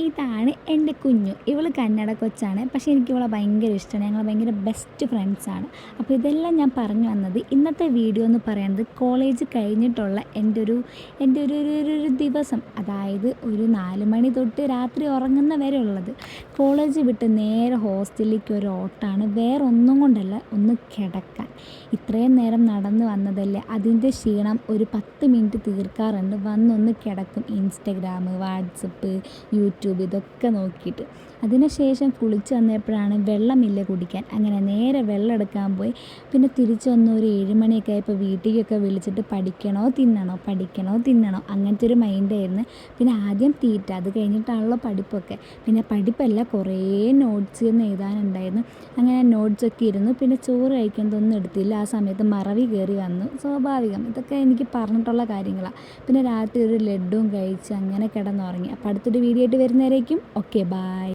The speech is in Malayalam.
ഇതാണ് എൻ്റെ കുഞ്ഞു. ഇവള് കന്നഡ കൊച്ചാണ്. പക്ഷേ എനിക്ക് ഇവളെ ഭയങ്കര ഇഷ്ടമാണ്. ഞങ്ങൾ ഭയങ്കര ബെസ്റ്റ് ഫ്രണ്ട്സാണ്. അപ്പോൾ ഇതെല്ലാം ഞാൻ പറഞ്ഞു വന്നത് ഇന്നത്തെ വീഡിയോ എന്ന് പറയുന്നത് കോളേജ് കഴിഞ്ഞിട്ടുള്ള എൻ്റെ ഒരു ദിവസം, അതായത് ഒരു 4 മണി തൊട്ട് രാത്രി ഉറങ്ങുന്ന വരെ ഉള്ളത്. കോളേജ് വിട്ട് നേരെ ഹോസ്റ്റലിലേക്ക് ഒരു ഓട്ടമാണ്. വേറെ ഒന്നും കൊണ്ടല്ല, ഒന്ന് കിടക്കാൻ. ഇത്രയും നേരം നടന്ന് വന്നതല്ലേ, അതിൻ്റെ ക്ഷീണം ഒരു 10 മിനിറ്റ് തീർക്കാറുണ്ട്. വന്നൊന്ന് കിടക്കും. ഇൻസ്റ്റഗ്രാം, വാട്സപ്പ്, യൂട്യൂബ് ഇതൊക്കെ നോക്കിയിട്ട്. അതിനുശേഷം കുളിച്ച് വന്നപ്പോഴാണ് വെള്ളമില്ല കുടിക്കാൻ. അങ്ങനെ നേരെ വെള്ളം എടുക്കാൻ പോയി. പിന്നെ തിരിച്ച് വന്ന് ഒരു 7 മണിയൊക്കെ ആയപ്പോൾ വീട്ടിലേക്കൊക്കെ വിളിച്ചിട്ട് പഠിക്കണോ തിന്നണോ അങ്ങനത്തെ ഒരു മൈൻഡായിരുന്നു. പിന്നെ ആദ്യം തീറ്റ, അത് കഴിഞ്ഞിട്ടാണല്ലോ പഠിപ്പൊക്കെ. പിന്നെ പഠിപ്പല്ല, കുറേ നോട്ട്സ് ഒന്നും എഴുതാനുണ്ടായിരുന്നു. അങ്ങനെ നോട്ട്സൊക്കെ ഇരുന്നു. പിന്നെ ചോറ് കഴിക്കുന്നതൊന്നും എടുത്തില്ല. ആ സമയത്ത് മറവി കയറി വന്നു. സ്വാഭാവികം, ഇതൊക്കെ എനിക്ക് പറഞ്ഞിട്ടുള്ള കാര്യങ്ങളാണ്. പിന്നെ രാത്രി ഒരു ലഡ്ഡുവും കഴിച്ച് അങ്ങനെ കിടന്നുറങ്ങി. അപ്പോൾ അടുത്തൊരു വീഡിയോ ആയിട്ട് വരുന്നവരേക്കും ഓക്കെ, ബായ്.